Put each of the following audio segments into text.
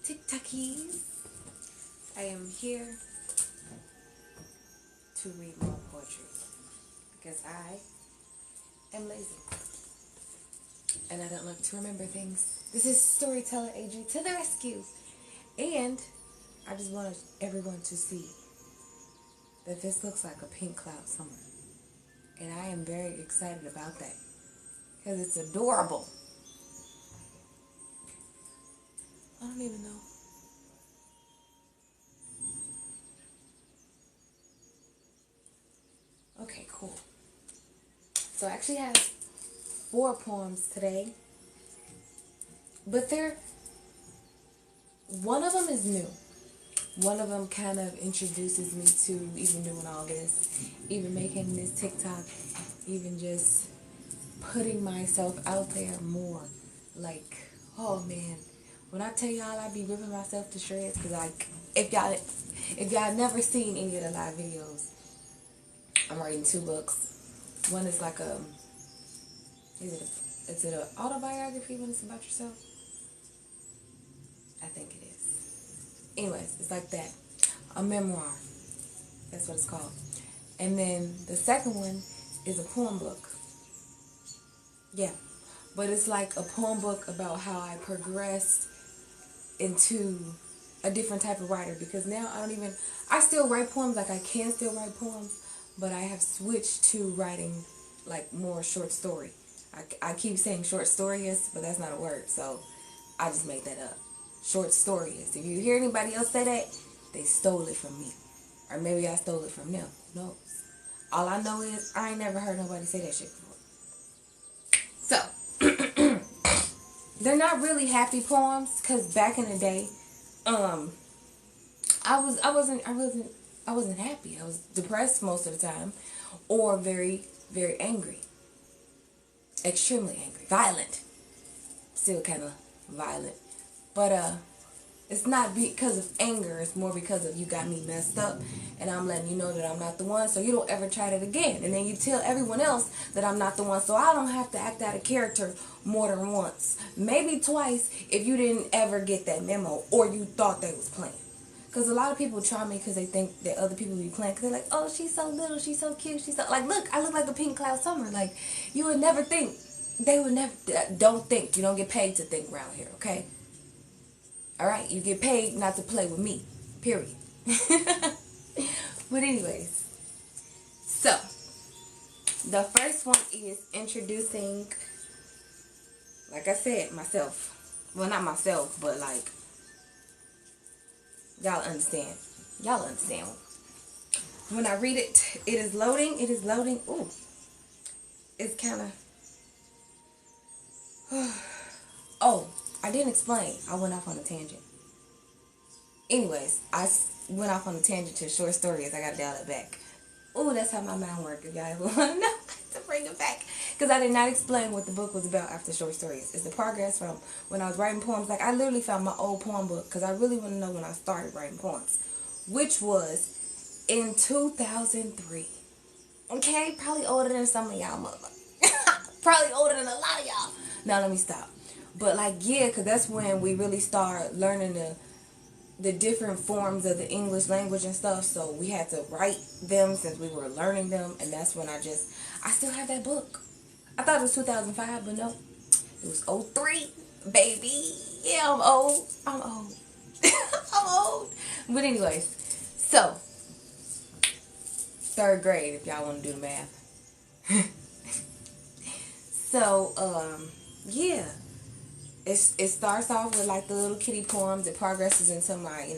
TikTokies. I am here to read more poetry because I am lazy and I don't like to remember things. This is Storyteller AG to the rescue, and I just wanted everyone to see that this looks like a pink cloud summer, and I am very excited about that because it's adorable. I don't even know. Okay, cool. So I actually have 4 poems today, but one of them is new. One of them kind of introduces me to even doing all this, even making this TikTok, even just putting myself out there more. Like, oh man, when I tell y'all I be ripping myself to shreds, because like, if y'all never seen any of the live videos, I'm writing 2 books. One is like is it an autobiography when it's about yourself? I think it is. Anyways, it's like that. A memoir. That's what it's called. And then the second one is a poem book. Yeah. But it's like a poem book about how I progressed into a different type of writer, because now I still write poems, like I can still write poems, but I have switched to writing like more short story. I keep saying short storyist, but that's not a word, so I just made that up. Short storyist. If you hear anybody else say that, they stole it from me. Or maybe I stole it from them. Who knows? All I know is I ain't never heard nobody say that shit before. So they're not really happy poems, because back in the day, I wasn't happy. I was depressed most of the time, or very, very angry. Extremely angry. Violent. Still kind of violent. But it's not because of anger. It's more because of you got me messed up, and I'm letting you know that I'm not the one, so you don't ever try that again. And then you tell everyone else that I'm not the one, so I don't have to act out of character more than once. Maybe twice if you didn't ever get that memo or you thought they was playing. Because a lot of people try me because they think that other people be playing. Because they're like, oh, she's so little, she's so cute, she's so... Like, look, I look like a pink cloud summer. Like, you would never think. They would never... Don't think. You don't get paid to think around here, okay? Alright? You get paid not to play with me. Period. But anyways. So, the first one is introducing, like I said, myself. Well, not myself, but like... Y'all understand. Y'all understand. When I read it, it is loading. It is loading. Ooh. It's kind of... Oh, I didn't explain. I went off on a tangent. Anyways, I went off on a tangent to short stories. I got to dial it back. Ooh, that's how my mind works. If y'all ever want to know, to bring it back. Because I did not explain what the book was about after short stories. It's the progress from when I was writing poems. Like, I literally found my old poem book because I really want to know when I started writing poems, which was in 2003. Okay? Probably older than some of y'all mother. Probably older than a lot of y'all. Now, let me stop. But, like, yeah, because that's when we really start learning the different forms of the English language and stuff, so we had to write them since we were learning them, and that's when I still have that book. I thought it was 2005, but no, it was 03, baby. Yeah, I'm old. I'm old. But anyways, so 3rd grade, if y'all want to do the math. So, yeah. It starts off with like the little kitty poems. It progresses into my,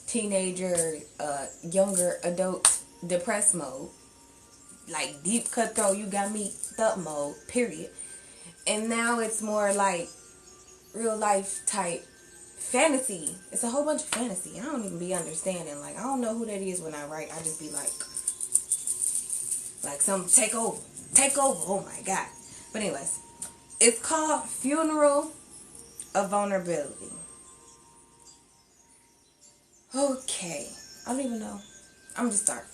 teenager, younger adult depressed mode. Like deep cutthroat, you got me up mode, period. And now it's more like real life type fantasy. It's a whole bunch of fantasy. I don't even be understanding. Like, I don't know who that is when I write. I just be like some take over. Oh my God. But anyways, it's called Funeral of Vulnerability. Okay. I don't even know. I'm going to start.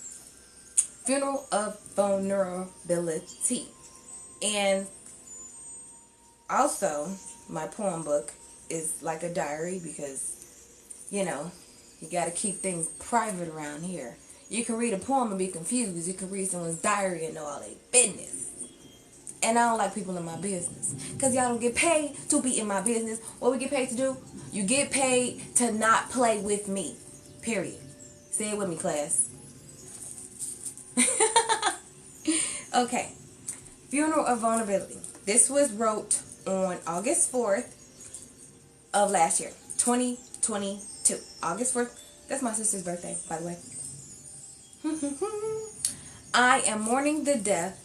Funeral of Vulnerability. And also, my poem book is like a diary because You know, you got to keep things private around here. You can read a poem and be confused. You can read someone's diary and know all their business. And I don't like people in my business. Because y'all don't get paid to be in my business. What we get paid to do? You get paid to not play with me. Period. Say it with me, class. Okay. Funeral of Vulnerability. This was wrote on August 4th of last year. 2022. August 4th. That's my sister's birthday, by the way. I am mourning the death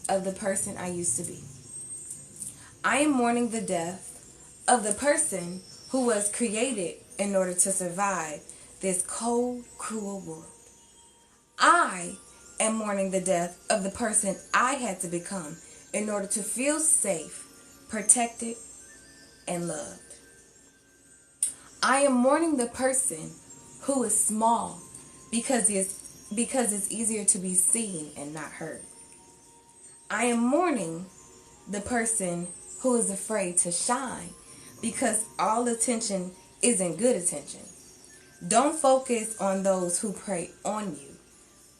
of the person I used to be. I am mourning the death of the person who was created in order to survive this cold, cruel world. I am mourning the death of the person I had to become in order to feel safe, protected, and loved. I am mourning the person who is small because it's easier to be seen and not heard. I am mourning the person who is afraid to shine because all attention isn't good attention. Don't focus on those who prey on you.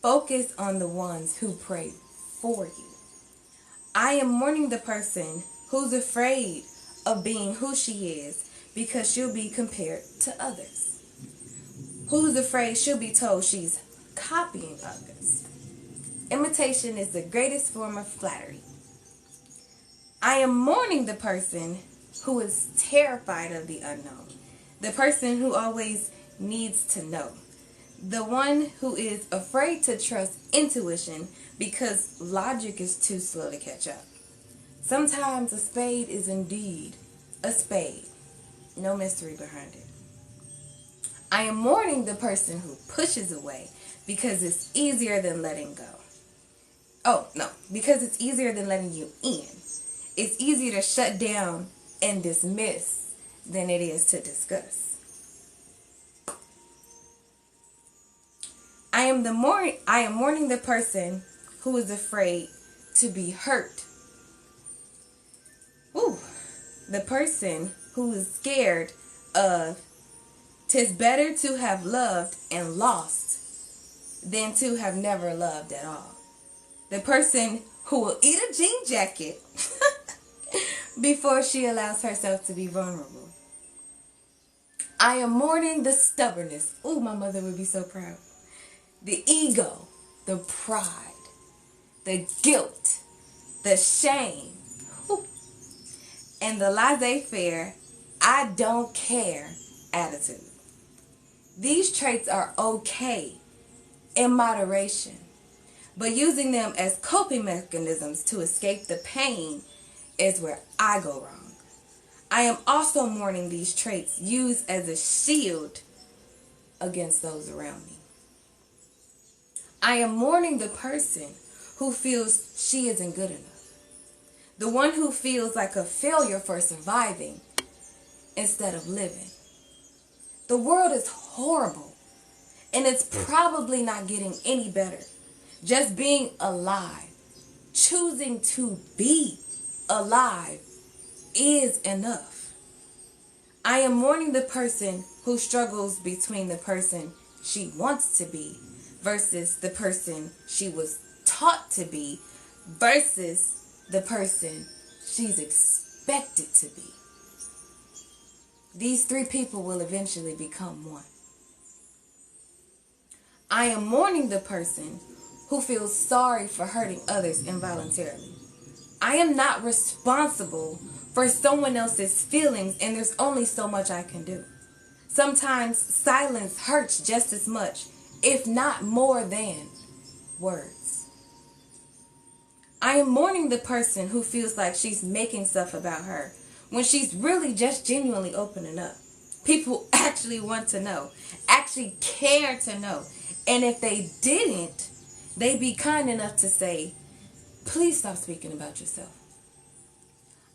Focus on the ones who pray for you. I am mourning the person who's afraid of being who she is because she'll be compared to others. Who's afraid she'll be told she's copying others. Imitation is the greatest form of flattery. I am mourning the person who is terrified of the unknown. The person who always needs to know. The one who is afraid to trust intuition because logic is too slow to catch up. Sometimes a spade is indeed a spade. No mystery behind it. I am mourning the person who pushes away because it's easier than letting go. Oh, no, because it's easier than letting you in. It's easier to shut down and dismiss than it is to discuss. I am mourning the person who is afraid to be hurt. Ooh, the person who is scared of 'tis better to have loved and lost than to have never loved at all. The person who will eat a jean jacket before she allows herself to be vulnerable. I am mourning the stubbornness. Ooh, my mother would be so proud. The ego, the pride, the guilt, the shame, and the laissez-faire, I don't care attitude. These traits are okay in moderation, but using them as coping mechanisms to escape the pain is where I go wrong. I am also mourning these traits used as a shield against those around me. I am mourning the person who feels she isn't good enough. The one who feels like a failure for surviving instead of living. The world is horrible, and it's probably not getting any better. Just being alive, choosing to be alive is enough. I am mourning the person who struggles between the person she wants to be versus the person she was taught to be versus the person she's expected to be. These three people will eventually become one. I am mourning the person who feels sorry for hurting others involuntarily. I am not responsible for someone else's feelings, and there's only so much I can do. Sometimes silence hurts just as much, if not more than words. I am mourning the person who feels like she's making stuff about her when she's really just genuinely opening up. People actually want to know, actually care to know. And if they didn't, they'd be kind enough to say, please stop speaking about yourself.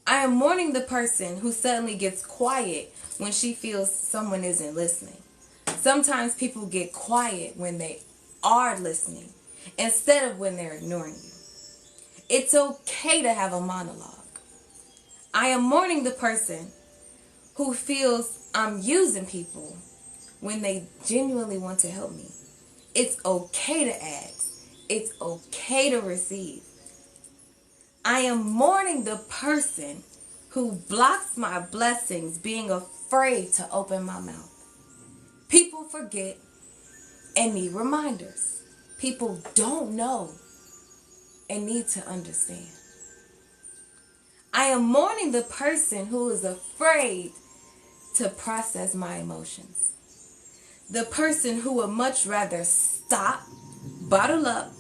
I am mourning the person who suddenly gets quiet when she feels someone isn't listening. Sometimes people get quiet when they are listening instead of when they're ignoring you. It's okay to have a monologue. I am mourning the person who feels I'm using people when they genuinely want to help me. It's okay to ask. It's okay to receive. I am mourning the person who blocks my blessings, being afraid to open my mouth. People forget and need reminders. People don't know and need to understand. I am mourning the person who is afraid to process my emotions. The person who would much rather stop, bottle up,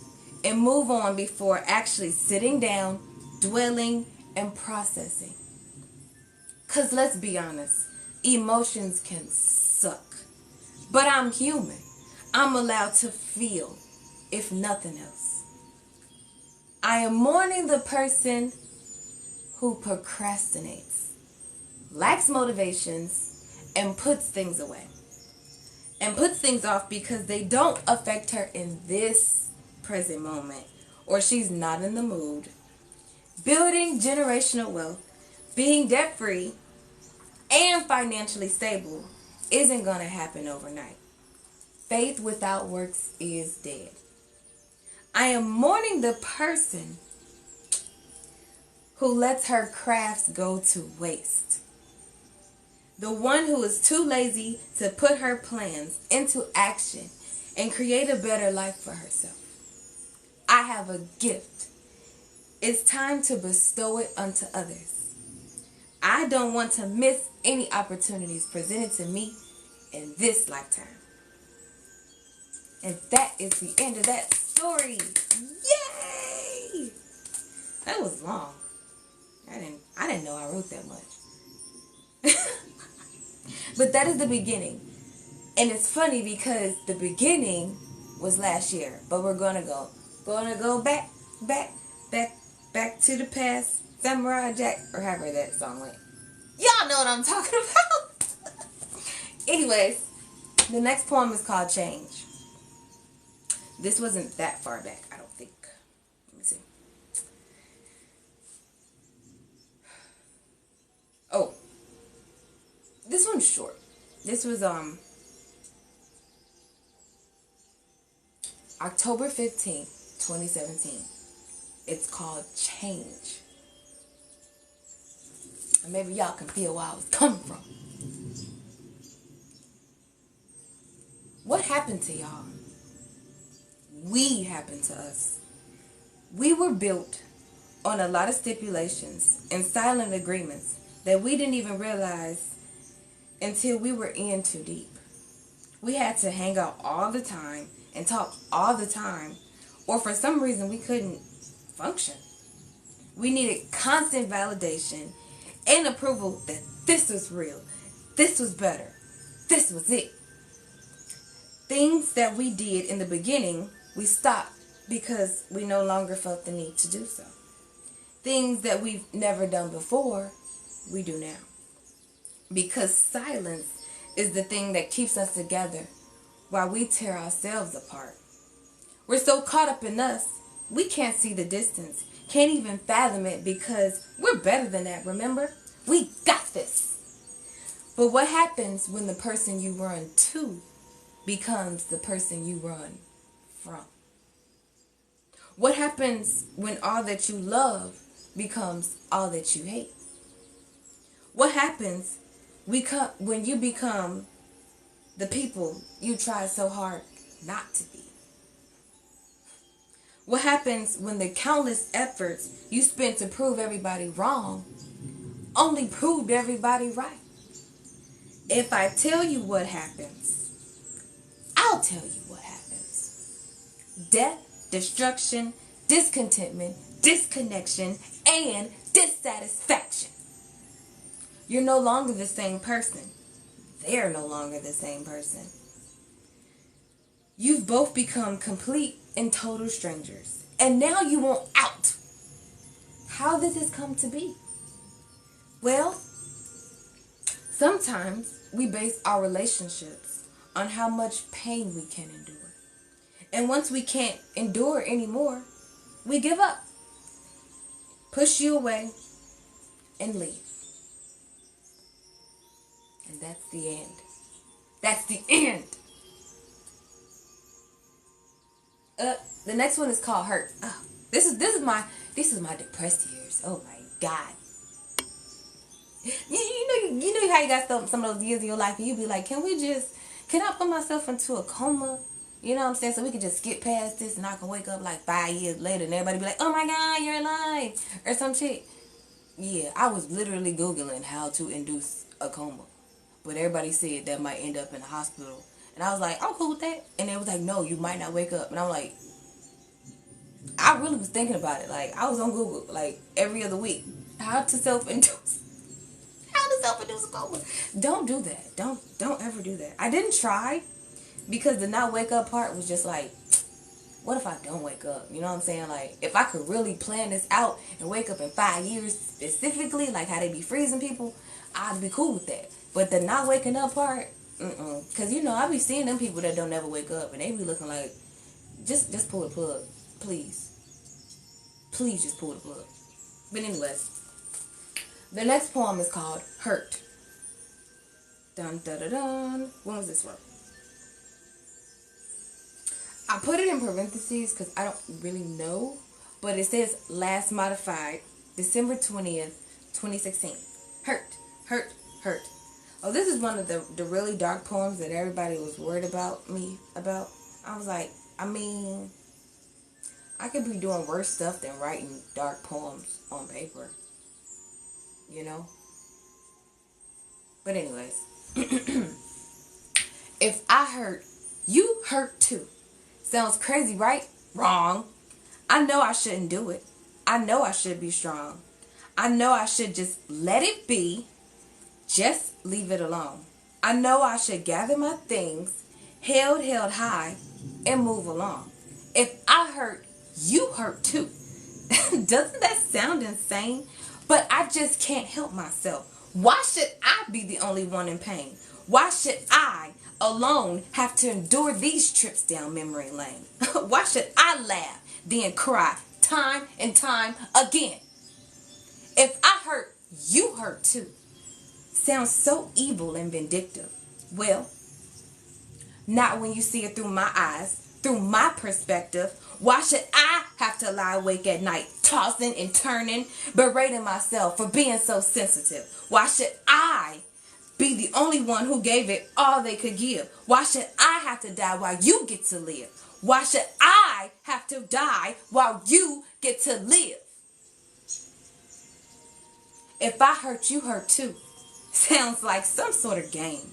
and move on before actually sitting down, dwelling, and processing. Because let's be honest, emotions can suck. But I'm human. I'm allowed to feel, if nothing else. I am mourning the person who procrastinates, lacks motivations, and puts things away. And puts things off because they don't affect her in this present moment, or she's not in the mood. Building generational wealth, being debt-free, and financially stable isn't going to happen overnight. Faith without works is dead. I am mourning the person who lets her crafts go to waste. The one who is too lazy to put her plans into action and create a better life for herself. I have a gift. It's time to bestow it unto others. I don't want to miss any opportunities presented to me in this lifetime. And that is the end of that story. Yay! That was long. I didn't know I wrote that much. But that is the beginning. And it's funny because the beginning was last year. But we're gonna go back to the past. Samurai Jack, or however that song went. Y'all know what I'm talking about. Anyways, the next poem is called Change. This wasn't that far back, I don't think. Let me see. Oh, this one's short. This was October 15th, 2017. It's called Change. And maybe y'all can feel where I was coming from. What happened to y'all? We happened to us. We were built on a lot of stipulations and silent agreements that we didn't even realize until we were in too deep. We had to hang out all the time and talk all the time, or for some reason we couldn't function. We needed constant validation and approval that this was real, this was better, this was it. Things that we did in the beginning, we stopped because we no longer felt the need to do so. Things that we've never done before, we do now. Because silence is the thing that keeps us together while we tear ourselves apart. We're so caught up in us, we can't see the distance, can't even fathom it because we're better than that, remember? We got this. But what happens when the person you run to becomes the person you run from? What happens when all that you love becomes all that you hate? What happens when you become the people you try so hard not to be? What happens when the countless efforts you spent to prove everybody wrong only proved everybody right? If I tell you what happens, I'll tell you what happens. Death, destruction, discontentment, disconnection, and dissatisfaction. You're no longer the same person. They're no longer the same person. You've both become complete and total strangers. And now you want out. How did this come to be? Well, sometimes we base our relationships on how much pain we can endure. And once we can't endure anymore, we give up, push you away, and leave. And that's the end. That's the end. The next one is called Hurt. Oh, this is my depressed years. Oh my God. You know how you got some of those years in your life and you be like, can I put myself into a coma? You know what I'm saying? So we can just skip past this and I can wake up like 5 years later and everybody be like, oh my God, you're alive. Or some shit. Yeah, I was literally Googling how to induce a coma. But everybody said that might end up in the hospital. And I was like, I'm cool with that. And they was like, no, you might not wake up. And I'm like, I really was thinking about it. Like, I was on Google like every other week. How to self-induce a coma. Don't do that. Don't ever do that. I didn't try because the not wake up part was just like, what if I don't wake up? You know what I'm saying? Like, if I could really plan this out and wake up in 5 years specifically, like how they be freezing people, I'd be cool with that. But the not waking up part, because you know I be seeing them people that don't never wake up and they be looking like, just pull the plug, please just pull the plug. But anyways, the next poem is called Hurt. Dun dun dun dun. When was this from? I put it in parentheses because I don't really know, but it says last modified December 20th, 2016. Hurt, hurt, hurt. Oh, this is one of the really dark poems that everybody was worried about me about. I was like, I mean, I could be doing worse stuff than writing dark poems on paper, you know? But anyways, if I hurt, you hurt too. Sounds crazy, right? Wrong. I know I shouldn't do it. I know I should be strong. I know I should just let it be. Just leave it alone. I know I should gather my things, held high, and move along. If I hurt, you hurt too. Doesn't that sound insane? But I just can't help myself. Why should I be the only one in pain? Why should I alone have to endure these trips down memory lane? Why should I laugh, then cry, time and time again? If I hurt, you hurt too. Sounds so evil and vindictive. Well, not when you see it through my eyes, through my perspective. Why should I have to lie awake at night, tossing and turning, berating myself for being so sensitive? Why should I be the only one who gave it all they could give? Why should I have to die while you get to live? Why should I have to die while you get to live? If I hurt, you hurt too. Sounds like some sort of game.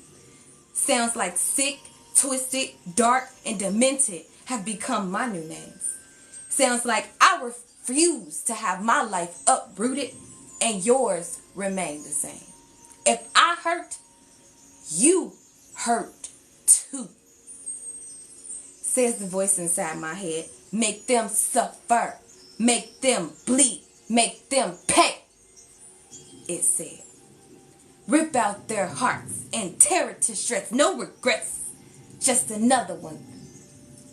Sounds like sick, twisted, dark, and demented have become my new names. Sounds like I refuse to have my life uprooted and yours remain the same. If I hurt, you hurt too. Says the voice inside my head. Make them suffer. Make them bleed. Make them pay. It said. Rip out their hearts and tear it to shreds. No regrets. Just another one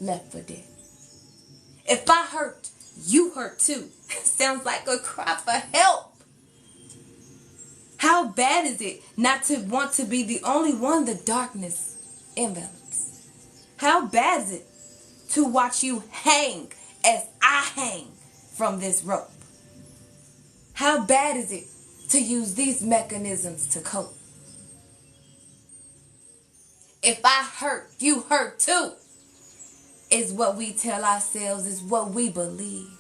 left for dead. If I hurt, you hurt too. Sounds like a cry for help. How bad is it not to want to be the only one the darkness envelops? How bad is it to watch you hang as I hang from this rope? How bad is it to use these mechanisms to cope? If I hurt, you hurt too. Is what we tell ourselves, is what we believe.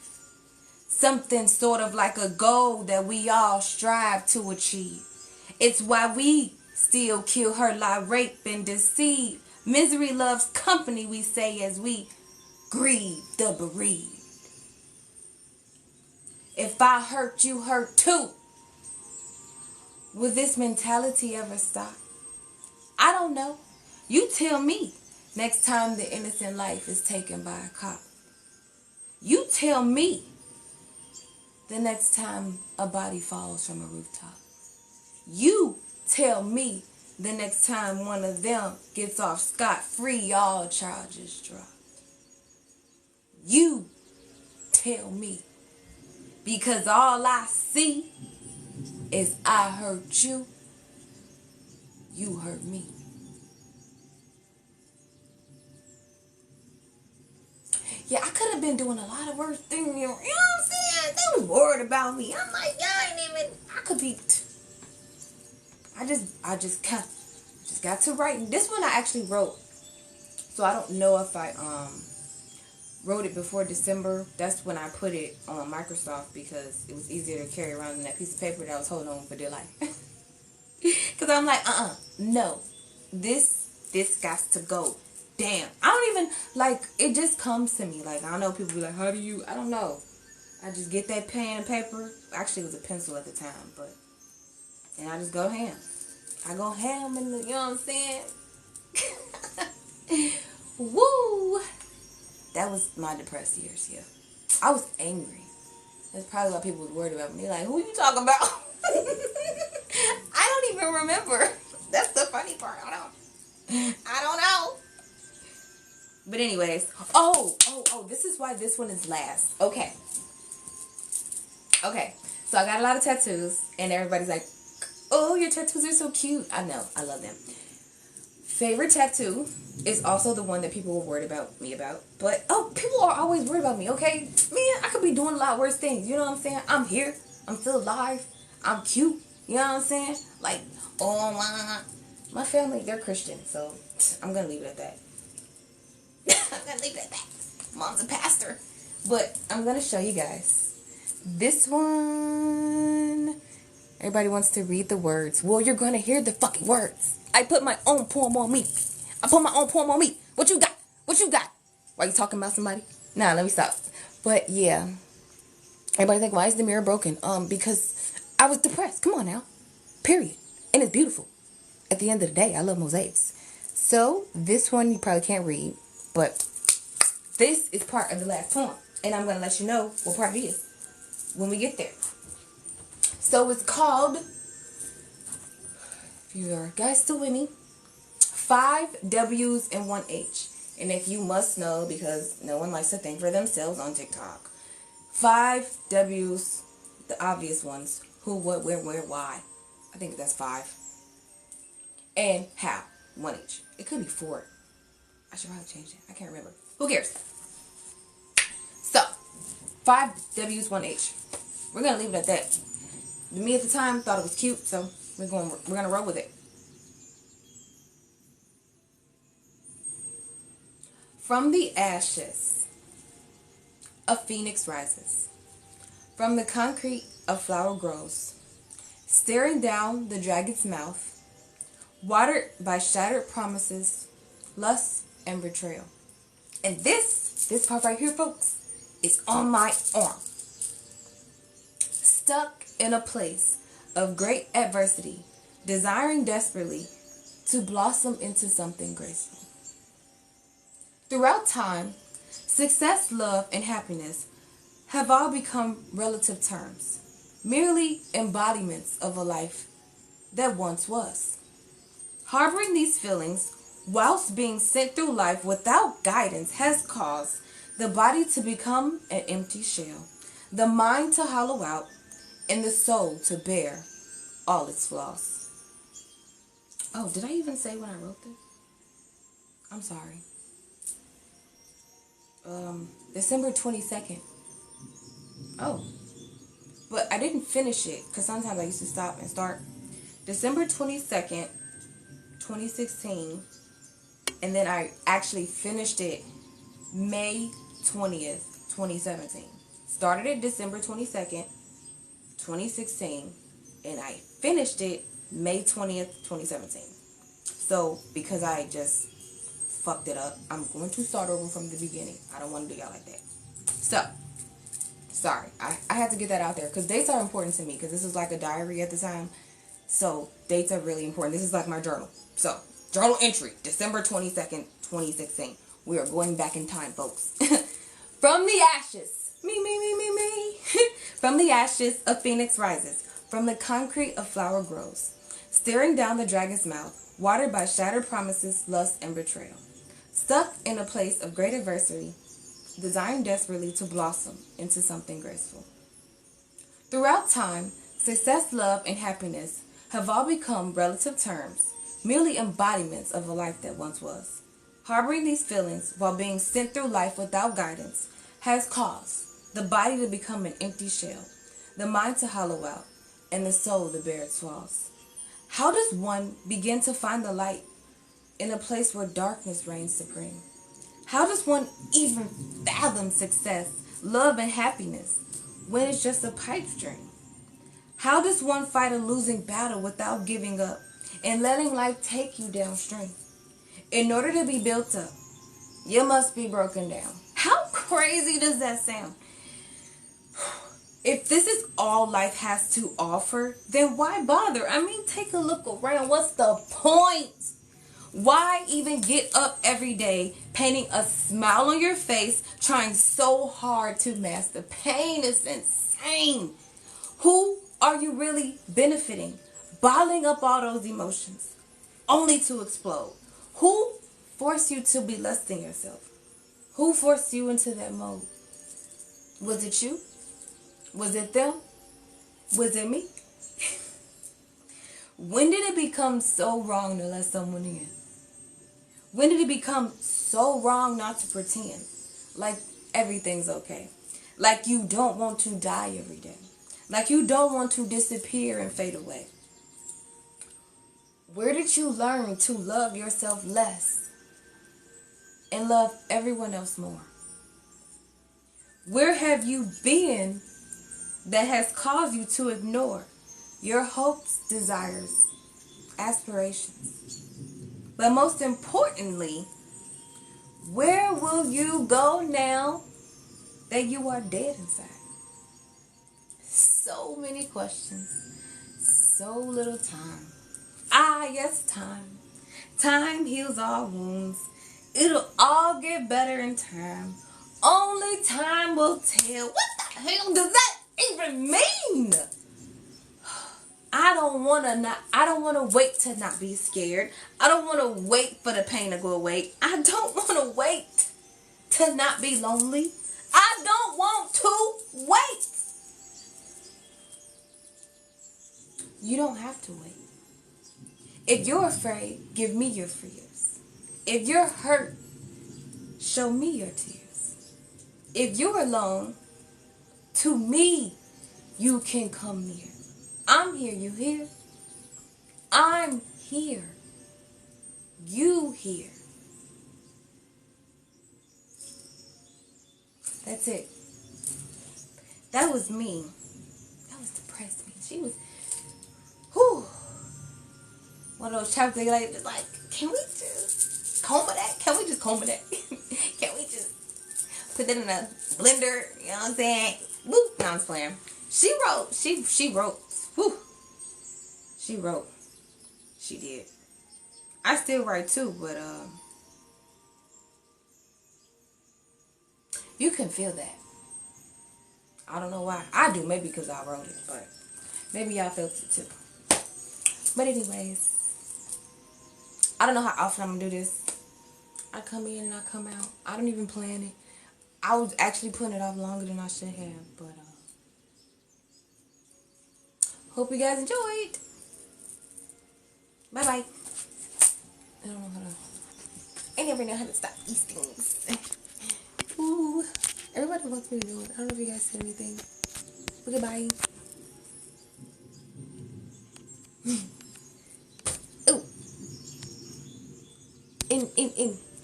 Something sort of like a goal that we all strive to achieve. It's why we still kill, hurt, lie, rape, and deceive. Misery loves company, we say, as we grieve the bereaved. If I hurt, you hurt too. Will this mentality ever stop? I don't know. You tell me next time the innocent life is taken by a cop. You tell me the next time a body falls from a rooftop. You tell me the next time one of them gets off scot-free, all charges dropped. You tell me. Because all I see is I hurt you, you hurt me. Yeah, I could have been doing a lot of worse things. You know what I'm saying? They was worried about me. I'm like, y'all ain't even. I could be. I just got to writing. This one I actually wrote. So I don't know if I wrote it before December. That's when I put it on Microsoft because it was easier to carry around than that piece of paper that I was holding on for dear life. Because I'm like, no. This got to go. Damn. I don't even, like, it just comes to me. Like, I know people be like, how do you, I don't know. I just get that pen and paper. Actually, it was a pencil at the time, but, and I just go ham. I go ham in the, you know what I'm saying? Woo! That was my depressed years, yeah. I was angry. That's probably why people was worried about me. Like, who you talking about? I don't even remember. That's the funny part. I don't know. But anyways. Oh, this is why this one is last. Okay. So I got a lot of tattoos. And everybody's like, oh, your tattoos are so cute. I know. I love them. Favorite tattoo is also the one that people were worried about me about. But, people are always worried about me, okay? Man, I could be doing a lot worse things. You know what I'm saying? I'm here. I'm still alive. I'm cute. You know what I'm saying? Like, my family, they're Christian. So, I'm going to leave it at that. I'm going to leave it at that. Mom's a pastor. But, I'm going to show you guys. This one, everybody wants to read the words. Well, you're going to hear the fucking words. I put my own poem on me. What you got? Why you talking about somebody? Nah, let me stop. But yeah. Everybody think, why is the mirror broken? Because I was depressed. Come on now. Period. And it's beautiful. At the end of the day, I love mosaics. So, this one you probably can't read. But this is part of the last poem. And I'm going to let you know what part it is when we get there. So, it's called, if you are guys still with me, 5 W's and 1 H. And if you must know, because no one likes to think for themselves on TikTok, 5 W's, the obvious ones, who, what, where, why. I think that's 5. And how, 1 H. It could be 4. I should probably change it. I can't remember. Who cares? So, 5 W's, 1 H. We're going to leave it at that. Me at the time thought it was cute, so we're gonna roll with it. From the ashes, a phoenix rises. From the concrete, a flower grows. Staring down the dragon's mouth, watered by shattered promises, lust, and betrayal. And this part right here, folks, is on my arm. Stuck in a place of great adversity, desiring desperately to blossom into something graceful. Throughout time, success, love, and happiness have all become relative terms, merely embodiments of a life that once was. Harboring these feelings whilst being sent through life without guidance has caused the body to become an empty shell, the mind to hollow out, and the soul to bear all its flaws. Oh, did I even say when I wrote this? I'm sorry. December 22nd. Oh. But I didn't finish it, because sometimes I used to stop and start. December 22nd, 2016. And then I actually finished it May 20th, 2017. Started it December 22nd, 2016. And I finished it May 20th, 2017. So, because I just fucked it up, I'm going to start over from the beginning. I don't want to do y'all like that. So, sorry. I had to get that out there, because dates are important to me, because this is like a diary at the time. So, dates are really important. This is like my journal. So, journal entry, December 22nd, 2016. We are going back in time, folks. From the ashes. Me. From the ashes, a phoenix rises. From the concrete, a flower grows. Staring down the dragon's mouth, watered by shattered promises, lust, and betrayal. Stuck in a place of great adversity, desiring desperately to blossom into something graceful. Throughout time, success, love, and happiness have all become relative terms, merely embodiments of a life that once was. Harboring these feelings while being sent through life without guidance has caused the body to become an empty shell, the mind to hollow out, and the soul to bear its flaws. How does one begin to find the light in a place where darkness reigns supreme? How does one even fathom success, love, and happiness when it's just a pipe dream? How does one fight a losing battle without giving up and letting life take you downstream? In order to be built up, you must be broken down. How crazy does that sound? If this is all life has to offer, then why bother? I mean, take a look around. What's the point? Why even get up every day, painting a smile on your face, trying so hard to mask the pain? Is insane. Who are you really benefiting? Bottling up all those emotions, only to explode. Who forced you to be less than yourself? Who forced you into that mode? Was it you? Was it them? Was it me? When did it become so wrong to let someone in? When did it become so wrong not to pretend like everything's okay? Like you don't want to die every day. Like you don't want to disappear and fade away. Where did you learn to love yourself less and love everyone else more? Where have you been that has caused you to ignore your hopes, desires, aspirations? But most importantly, where will you go now that you are dead inside? So many questions, so little time. Ah, yes, time. Time heals all wounds. It'll all get better in time. Only time will tell. What the hell does that even mean? I don't want to wait to not be scared. I don't want to wait for the pain to go away. I don't want to wait to not be lonely. I don't want to wait. You don't have to wait. If you're afraid, give me your fears. If you're hurt, show me your tears. If you're alone, to me, you can come near. I'm here, you here? I'm here. You here. That's it. That was me. That was depressed me. She was, whew. One of those chapters like, can we just comb that? Can we just comb that? Can we just put that in a blender? You know what I'm saying? Woo. No, I'm just playing. She wrote. Whew. She wrote. She did. I still write too, but you can feel that. I don't know why. I do, maybe because I wrote it, but maybe y'all felt it too. But anyways, I don't know how often I'm gonna do this. I come in and I come out. I don't even plan it. I was actually putting it off longer than I should have, but hope you guys enjoyed. Bye bye. I don't know how to. I never know how to stop these things. Ooh, everybody wants me to do it. I don't know if you guys said anything. But goodbye. Ooh. In.